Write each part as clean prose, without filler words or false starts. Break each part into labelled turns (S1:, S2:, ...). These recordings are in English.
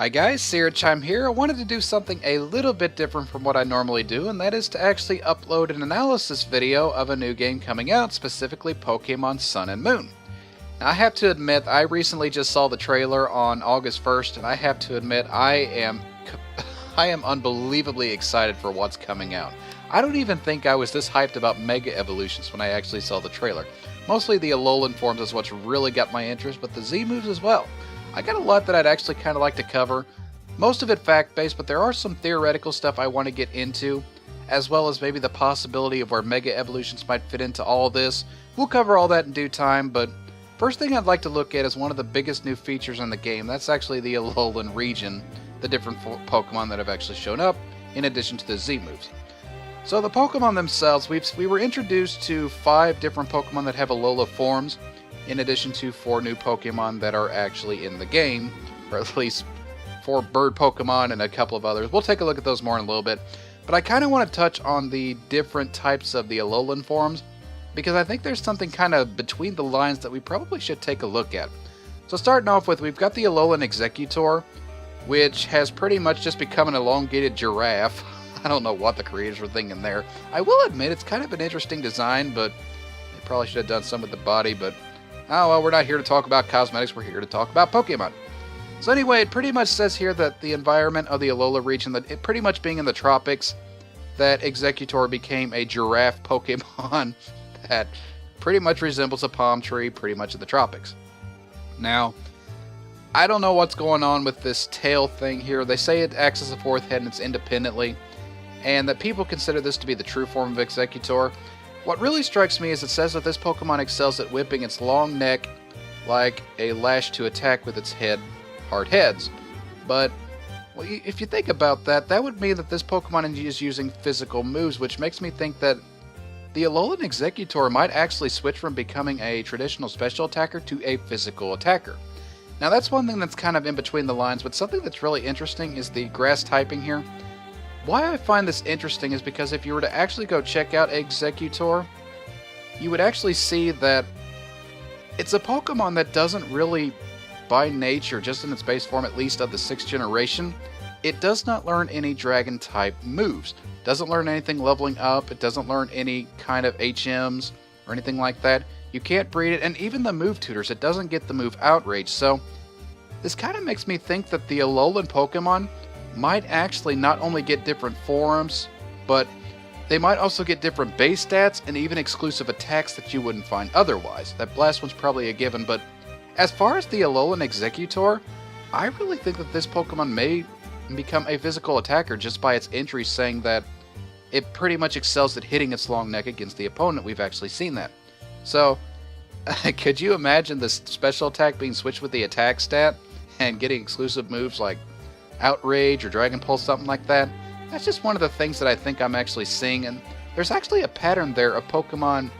S1: Hi guys, Syrachime here. I wanted to do something a little bit different from what I normally do, and that is to actually upload an analysis video of a new game coming out, specifically Pokemon Sun and Moon. Now, I have to admit, I recently just saw the trailer on August 1st, and I have to admit, I am unbelievably excited for what's coming out. I don't even think I was this hyped about Mega Evolutions when I actually saw the trailer. Mostly the Alolan forms is what's really got my interest, but the Z moves as well. I got a lot that I'd actually kind of like to cover. Most of it fact-based, but there are some theoretical stuff I want to get into, as well as maybe the possibility of where Mega Evolutions might fit into all of this. We'll cover all that in due time, but first thing I'd like to look at is one of the biggest new features in the game. That's actually the Alolan region, the different Pokemon that have actually shown up, in addition to the Z moves. So the Pokemon themselves, we were introduced to 5 different Pokemon that have Alola forms, in addition to 4 new Pokemon that are actually in the game, or at least 4 bird Pokemon and a couple of others. We'll take a look at those more in a little bit, but I kind of want to touch on the different types of the Alolan forms, because I think there's something kind of between the lines that we probably should take a look at. So starting off with, we've got the Alolan Exeggutor, which has pretty much just become an elongated giraffe. I don't know what the creators were thinking there. I will admit, it's kind of an interesting design, but they probably should have done some with the body, but oh well, we're not here to talk about cosmetics, we're here to talk about Pokemon. So anyway, it pretty much says here that the environment of the Alola region, that it pretty much being in the tropics, that Exeggutor became a giraffe Pokemon that pretty much resembles a palm tree, pretty much in the tropics. Now, I don't know what's going on with this tail thing here. They say it acts as a 4th head and it's independently, and that people consider this to be the true form of Exeggutor. What really strikes me is it says that this Pokemon excels at whipping its long neck like a lash to attack with its hard heads. But well, if you think about that, that would mean that this Pokemon is using physical moves, which makes me think that the Alolan Exeggutor might actually switch from becoming a traditional special attacker to a physical attacker. Now that's one thing that's kind of in between the lines, but something that's really interesting is the grass typing here. Why I find this interesting is because if you were to actually go check out Exeggutor, you would actually see that it's a Pokemon that doesn't really, by nature, just in its base form at least of the 6th generation, it does not learn any dragon type moves. Doesn't learn anything leveling up, it doesn't learn any kind of HMs or anything like that. You can't breed it, and even the move tutors, it doesn't get the move Outrage. So this kind of makes me think that the Alolan Pokemon might actually not only get different forms, but they might also get different base stats and even exclusive attacks that you wouldn't find otherwise. That Blast one's probably a given, but as far as the Alolan Exeggutor, I really think that this Pokemon may become a physical attacker just by its entry, saying that it pretty much excels at hitting its long neck against the opponent. We've actually seen that. So, could you imagine this special attack being switched with the attack stat and getting exclusive moves like Outrage or Dragon Pulse, something like that? That's just one of the things that I think I'm actually seeing, and there's actually a pattern there of Pokemon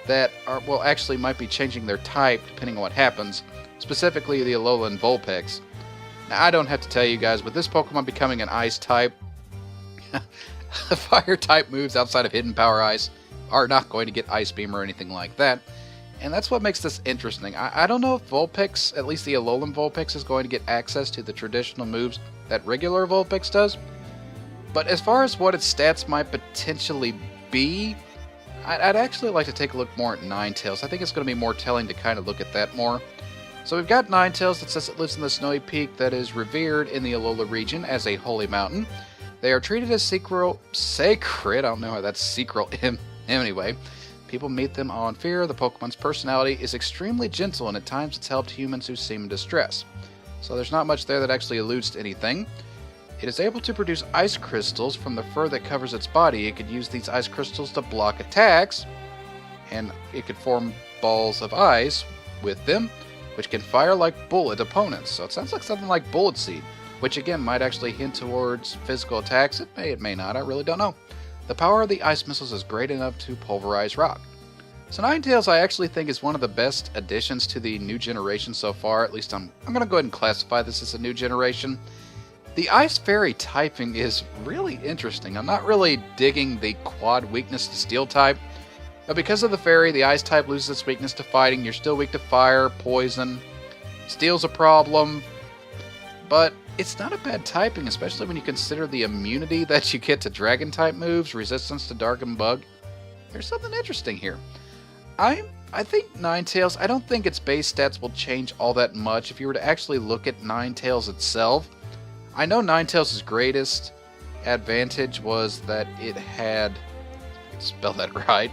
S1: that are, well, actually might be changing their type depending on what happens, specifically the Alolan Vulpix. Now, I don't have to tell you guys, with this Pokemon becoming an Ice type, the Fire type moves outside of Hidden Power Ice are not going to get Ice Beam or anything like that. And that's what makes this interesting. I don't know if Vulpix, at least the Alolan Vulpix, is going to get access to the traditional moves that regular Vulpix does. But as far as what its stats might potentially be, I'd actually like to take a look more at Ninetales. I think it's going to be more telling to kind of look at that more. So we've got Ninetales that says it lives in the snowy peak that is revered in the Alola region as a holy mountain. They are treated as sacred. I don't know how that's sacred. Anyway, people meet them awe and fear. The Pokemon's personality is extremely gentle, and at times it's helped humans who seem in distress. So there's not much there that actually alludes to anything. It is able to produce ice crystals from the fur that covers its body. It could use these ice crystals to block attacks, and it could form balls of ice with them, which can fire like bullet opponents. So it sounds like something like Bullet Seed, which again might actually hint towards physical attacks. It may not, I really don't know. The power of the ice missiles is great enough to pulverize rock. So Ninetales I actually think is one of the best additions to the new generation so far. At least I'm going to go ahead and classify this as a new generation. The Ice Fairy typing is really interesting. I'm not really digging the quad weakness to Steel type, but because of the Fairy, the Ice type loses its weakness to fighting. You're still weak to fire, poison. Steel's a problem, but it's not a bad typing, especially when you consider the immunity that you get to Dragon-type moves, resistance to Dark and Bug. There's something interesting here. I think Ninetales, I don't think its base stats will change all that much if you were to actually look at Ninetales itself. I know Ninetales' greatest advantage was that it had... spell that right.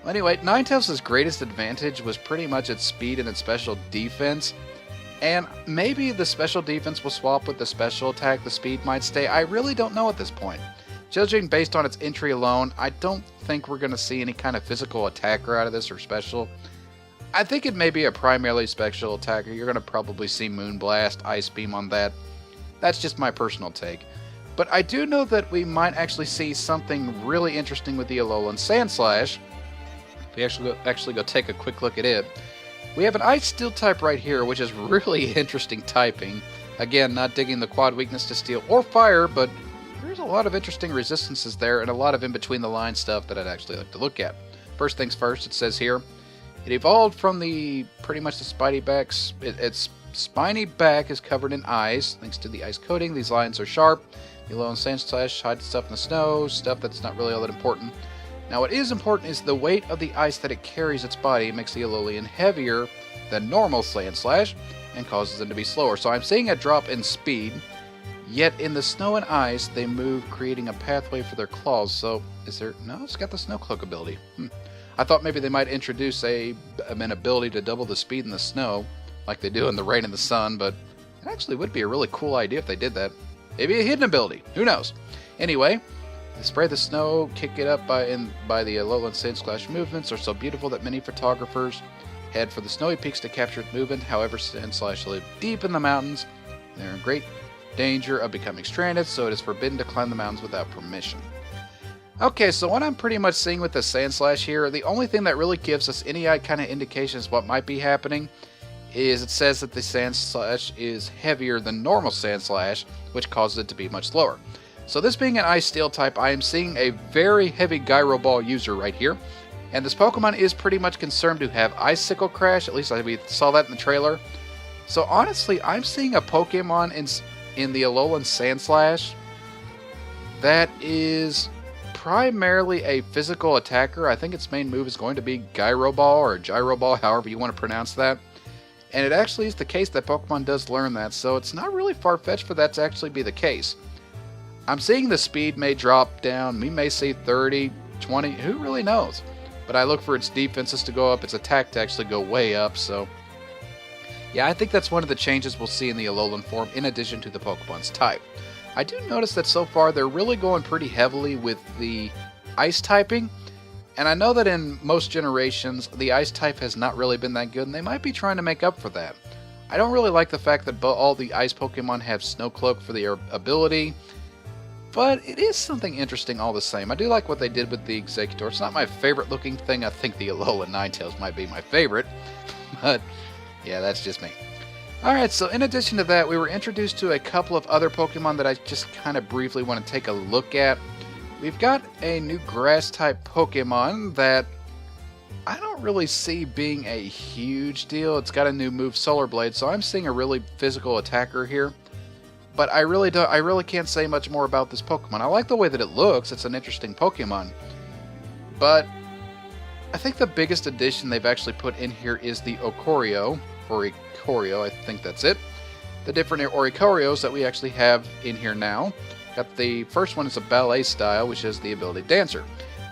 S1: Well, anyway, Ninetales' greatest advantage was pretty much its speed and its special defense. And maybe the special defense will swap with the special attack, the speed might stay. I really don't know at this point. Judging based on its entry alone, I don't think we're going to see any kind of physical attacker out of this or special. I think it may be a primarily special attacker. You're going to probably see Moonblast, Ice Beam on that. That's just my personal take. But I do know that we might actually see something really interesting with the Alolan Sandslash. If we actually go take a quick look at it. We have an Ice Steel type right here, which is really interesting typing. Again, not digging the quad weakness to Steel or Fire, but there's a lot of interesting resistances there and a lot of in-between-the-line stuff that I'd actually like to look at. First things first, it says here, it evolved from the pretty much the spiny backs. Its spiny back is covered in eyes. Thanks to the ice coating, these lines are sharp. The Alolan Sandslash hides stuff in the snow, stuff that's not really all that important. Now what is important is the weight of the ice that it carries its body. It makes the Alolan heavier than normal Sandslash and causes them to be slower. So I'm seeing a drop in speed. Yet in the snow and ice, they move, creating a pathway for their claws. So, is there... No, it's got the Snow Cloak ability. I thought maybe they might introduce an ability to double the speed in the snow, like they do in the rain and the sun, but it actually would be a really cool idea if they did that. Maybe a hidden ability. Who knows? Anyway, they spray the snow, kick it up by the Alolan Sandslash movements are so beautiful that many photographers head for the snowy peaks to capture its movement. However, Sandslash live deep in the mountains. They're in great danger of becoming stranded, so it is forbidden to climb the mountains without permission. Okay, so what I'm pretty much seeing with the Sandslash here, the only thing that really gives us any kind of indications what might be happening is it says that the Sandslash is heavier than normal Sandslash, which causes it to be much slower. So this being an Ice Steel type, I am seeing a very heavy Gyro Ball user right here, and this Pokemon is pretty much concerned to have Icicle Crash, at least we saw that in the trailer. So honestly, I'm seeing a Pokemon in the Alolan Sandslash that is primarily a physical attacker. I think its main move is going to be Gyro Ball or Gyro Ball, however you want to pronounce that. And it actually is the case that Pokemon does learn that, so it's not really far-fetched for that to actually be the case. I'm seeing the speed may drop down. We may see 30, 20, who really knows? But I look for its defenses to go up, its attack to actually go way up, so... yeah, I think that's one of the changes we'll see in the Alolan form, in addition to the Pokemon's type. I do notice that so far they're really going pretty heavily with the Ice typing, and I know that in most generations the Ice type has not really been that good, and they might be trying to make up for that. I don't really like the fact that all the Ice Pokemon have Snow Cloak for their ability, but it is something interesting all the same. I do like what they did with the Executor. It's not my favorite looking thing. I think the Alolan Ninetales might be my favorite, but... yeah, that's just me. Alright, so in addition to that, we were introduced to a couple of other Pokemon that I just kind of briefly want to take a look at. We've got a new Grass-type Pokemon that I don't really see being a huge deal. It's got a new move, Solar Blade, so I'm seeing a really physical attacker here. But I really can't say much more about this Pokemon. I like the way that it looks. It's an interesting Pokemon. But I think the biggest addition they've actually put in here is the Oricorio, I think that's it. The different Oricorios that we actually have in here now. Got the first one is a ballet style, which is the ability Dancer.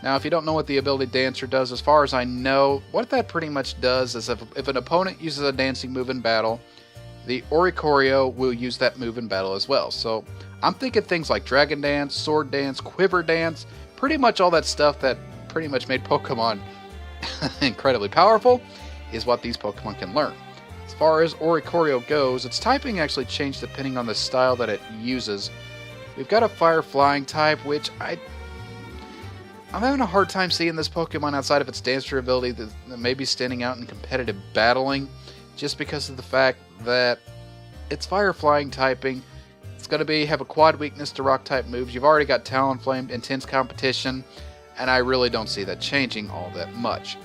S1: Now, if you don't know what the ability Dancer does, as far as I know, what that pretty much does is if an opponent uses a dancing move in battle, the Oricorio will use that move in battle as well. So I'm thinking things like Dragon Dance, Sword Dance, Quiver Dance, pretty much all that stuff that pretty much made Pokemon incredibly powerful is what these Pokemon can learn. As far as Oricorio goes, its typing actually changed depending on the style that it uses. We've got a Fire Flying type, which I'm having a hard time seeing this Pokemon outside of its Dancer ability that may be standing out in competitive battling, just because of the fact that it's Fire Flying typing. It's going to have a quad weakness to Rock type moves. You've already got Talonflame, intense competition, and I really don't see that changing all that much.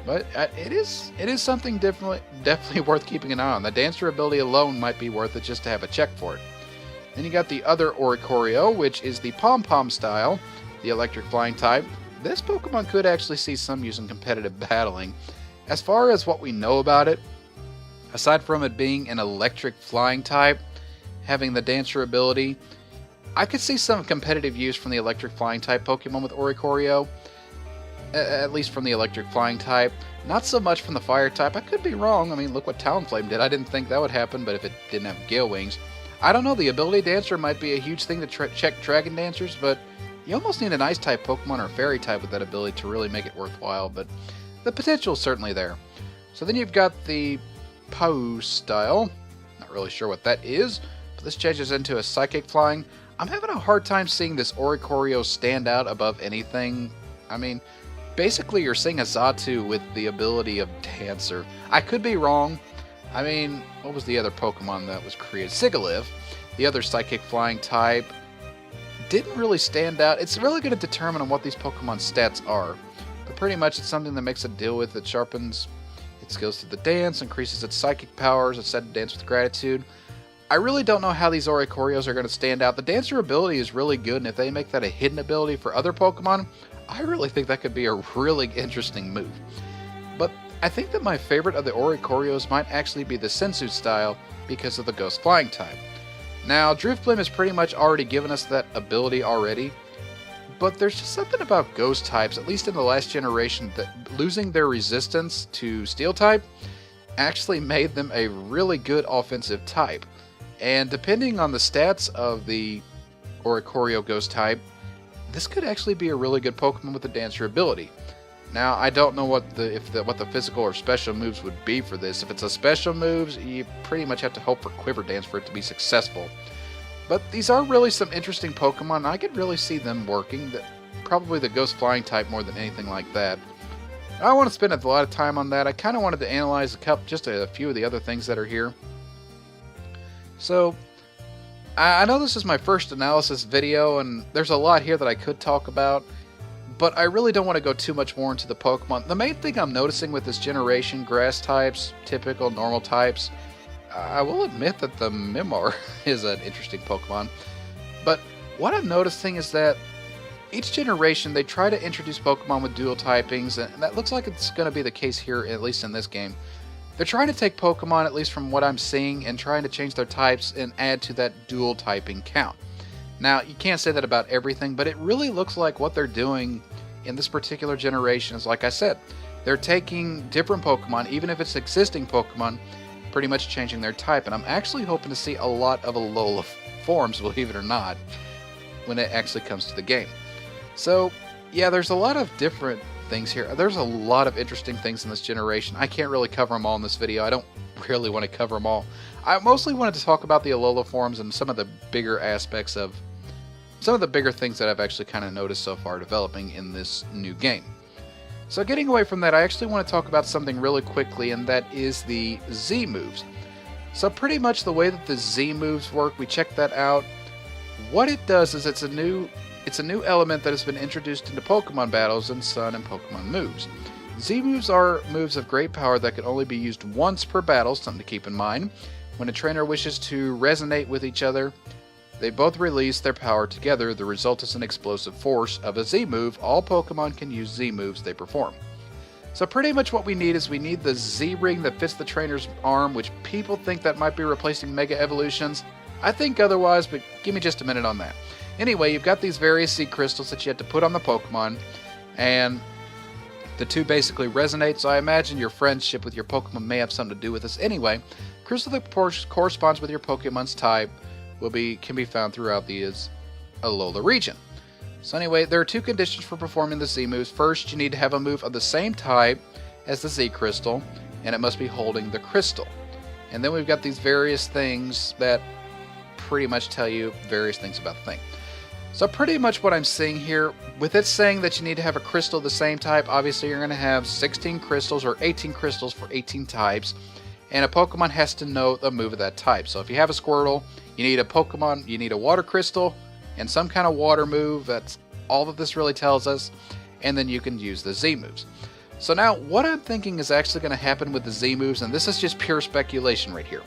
S1: But it is something definitely worth keeping an eye on. The Dancer ability alone might be worth it just to have a check for it. Then you got the other Oricorio, which is the Pom-Pom style, the electric flying type. This Pokemon could actually see some use in competitive battling. As far as what we know about it, aside from it being an electric flying type, having the Dancer ability, I could see some competitive use from the electric flying type Pokemon with Oricorio. At least from the electric flying type. Not so much from the fire type. I could be wrong. I mean, look what Talonflame did. I didn't think that would happen, but if it didn't have Gale Wings. I don't know, the ability Dancer might be a huge thing to check Dragon Dancers, but you almost need an Ice-type Pokemon or a Fairy-type with that ability to really make it worthwhile, but the potential is certainly there. So then you've got the Pau style. Not really sure what that is, but this changes into a Psychic Flying. I'm having a hard time seeing this Oricorio stand out above anything. I mean, basically you're seeing a Xatu with the ability of Dancer. I could be wrong. I mean, what was the other Pokemon that was created? Sigilyph, the other Psychic Flying type, didn't really stand out. It's really going to determine on what these Pokemon stats are. But pretty much it's something that makes it deal with. It sharpens its skills to the dance, increases its psychic powers, it's said to dance with gratitude. I really don't know how these Oricorios are going to stand out. The Dancer ability is really good, and if they make that a hidden ability for other Pokemon, I really think that could be a really interesting move. But I think that my favorite of the Oricorios might actually be the Sensu style because of the Ghost Flying type. Now, Drifblim has pretty much already given us that ability already, but there's just something about Ghost types, at least in the last generation, that losing their resistance to Steel type actually made them a really good offensive type. And depending on the stats of the Oricorio Ghost type, this could actually be a really good Pokemon with the Dancer ability. Now, I don't know what the physical or special moves would be for this. If it's a special moves, you pretty much have to hope for Quiver Dance for it to be successful. But these are really some interesting Pokemon, and I could really see them working. Probably the Ghost Flying type more than anything like that. I don't want to spend a lot of time on that. I kind of wanted to analyze just a few of the other things that are here. So, I know this is my first analysis video, and there's a lot here that I could talk about, but I really don't want to go too much more into the Pokemon. The main thing I'm noticing with this generation, grass types, typical, normal types, I will admit that the Mimar is an interesting Pokemon, but what I'm noticing is that each generation they try to introduce Pokemon with dual typings, and that looks like it's going to be the case here, at least in this game. They're trying to take Pokemon, at least from what I'm seeing, and trying to change their types and add to that dual typing count. Now, you can't say that about everything, but it really looks like what they're doing in this particular generation is, like I said, they're taking different Pokemon, even if it's existing Pokemon, pretty much changing their type. And I'm actually hoping to see a lot of Alola forms, believe it or not, when it actually comes to the game. So, yeah, there's a lot of different things here. There's a lot of interesting things in this generation. I can't really cover them all in this video. I don't really want to cover them all. I mostly wanted to talk about the Alola forms and some of the bigger aspects of some of the bigger things that I've actually kind of noticed so far developing in this new game. So getting away from that, I actually want to talk about something really quickly, and that is the Z moves. So pretty much the way that the Z moves work, we checked that out. What it does is it's a new element that has been introduced into Pokemon battles in Sun and Pokemon moves. Z moves are moves of great power that can only be used once per battle, something to keep in mind. When a trainer wishes to resonate with each other, they both release their power together. The result is an explosive force of a Z move. All Pokemon can use Z moves they perform. So pretty much what we need is we need the Z ring that fits the trainer's arm, which people think that might be replacing Mega Evolutions. I think otherwise, but give me just a minute on that. Anyway, you've got these various Z crystals that you have to put on the Pokemon, and the two basically resonate, so I imagine your friendship with your Pokemon may have something to do with this. Anyway, crystal that corresponds with your Pokemon's type can be found throughout the Alola region. So anyway, there are two conditions for performing the Z moves. First, you need to have a move of the same type as the Z crystal, and it must be holding the crystal. And then we've got these various things that pretty much tell you various things about the thing. So pretty much what I'm seeing here, with it saying that you need to have a crystal of the same type, obviously you're going to have 16 crystals or 18 crystals for 18 types, and a Pokemon has to know the move of that type. So if you have a Squirtle, you need a water crystal and some kind of water move. That's all that this really tells us, and then you can use the Z moves. So now what I'm thinking is actually going to happen with the Z moves, and this is just pure speculation right here.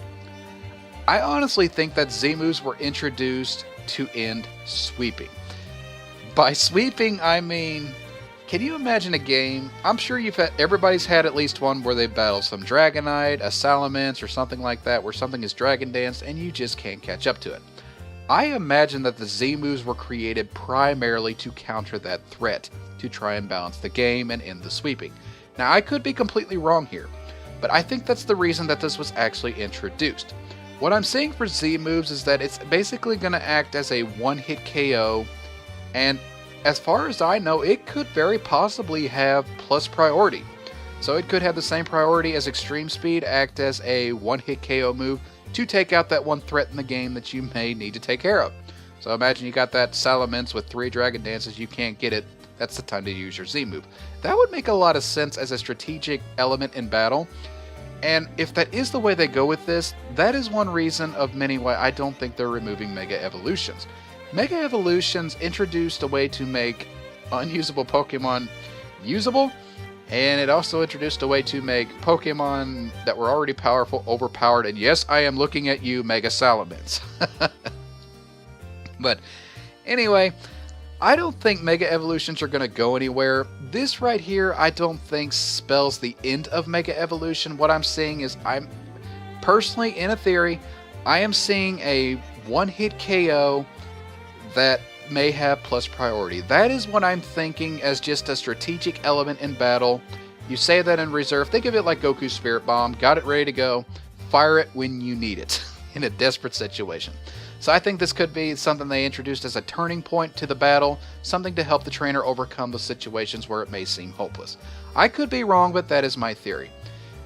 S1: I honestly think that Z moves were introduced to end sweeping. By sweeping, I mean, can you imagine a game? I'm sure everybody's had at least one where they battle some Dragonite, a Salamence, or something like that, where something is Dragon Danced and you just can't catch up to it. I imagine that the Z moves were created primarily to counter that threat, to try and balance the game and end the sweeping. Now, I could be completely wrong here, but I think that's the reason that this was actually introduced. What I'm seeing for Z moves is that it's basically going to act as a one-hit KO, and as far as I know, it could very possibly have plus priority. So it could have the same priority as Extreme Speed, act as a one-hit KO move to take out that one threat in the game that you may need to take care of. So imagine you got that Salamence with 3 Dragon Dances, you can't get it, that's the time to use your Z move. That would make a lot of sense as a strategic element in battle. And if that is the way they go with this, that is one reason of many why I don't think they're removing Mega Evolutions. Mega Evolutions introduced a way to make unusable Pokemon usable, and it also introduced a way to make Pokemon that were already powerful overpowered, and yes, I am looking at you, Mega Salamence. But anyway, I don't think Mega Evolutions are going to go anywhere. This right here, I don't think spells the end of Mega Evolution. What I'm seeing is, I'm personally, in a theory, I am seeing a one-hit KO that may have plus priority. That is what I'm thinking as just a strategic element in battle. You say that in reserve. Think of it like Goku's Spirit Bomb. Got it ready to go. Fire it when you need it in a desperate situation. So I think this could be something they introduced as a turning point to the battle, something to help the trainer overcome the situations where it may seem hopeless. I could be wrong, but that is my theory.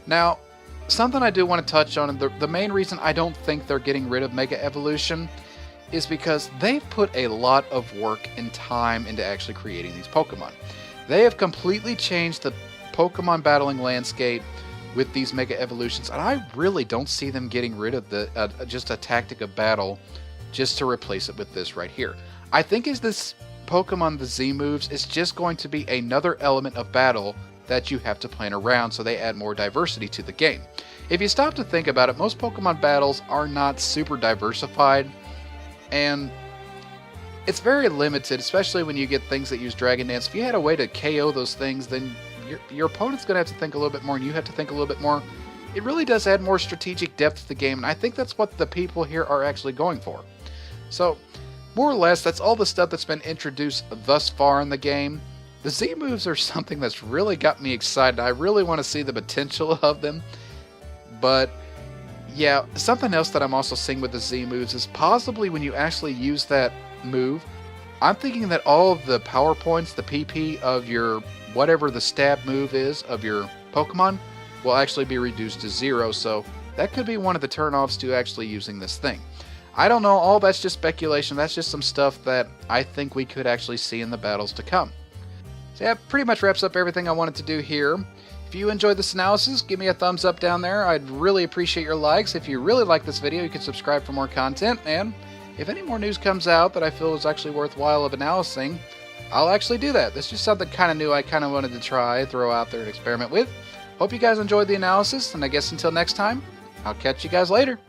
S1: Now, something I do want to touch on, and the main reason I don't think they're getting rid of Mega Evolution is because they've put a lot of work and time into actually creating these Pokemon. They have completely changed the Pokemon battling landscape with these Mega Evolutions, and I really don't see them getting rid of the just a tactic of battle just to replace it with this right here. I think as this Pokemon, the Z moves, is just going to be another element of battle that you have to plan around, so they add more diversity to the game. If you stop to think about it, most Pokemon battles are not super diversified, and it's very limited, especially when you get things that use Dragon Dance. If you had a way to KO those things, then your opponent's going to have to think a little bit more, and you have to think a little bit more. It really does add more strategic depth to the game, and I think that's what the people here are actually going for. So, more or less, that's all the stuff that's been introduced thus far in the game. The Z moves are something that's really got me excited. I really want to see the potential of them. But yeah, something else that I'm also seeing with the Z moves is possibly when you actually use that move, I'm thinking that all of the power points, the PP of your whatever the stab move is of your Pokemon, will actually be reduced to 0. So that could be one of the turnoffs to actually using this thing. I don't know, all that's just speculation. That's just some stuff that I think we could actually see in the battles to come. So yeah, pretty much wraps up everything I wanted to do here. If you enjoyed this analysis, give me a thumbs up down there. I'd really appreciate your likes. If you really like this video, you can subscribe for more content. And if any more news comes out that I feel is actually worthwhile of analyzing, I'll actually do that. This is just something kind of new I kind of wanted to try, throw out there and experiment with. Hope you guys enjoyed the analysis, and I guess until next time, I'll catch you guys later.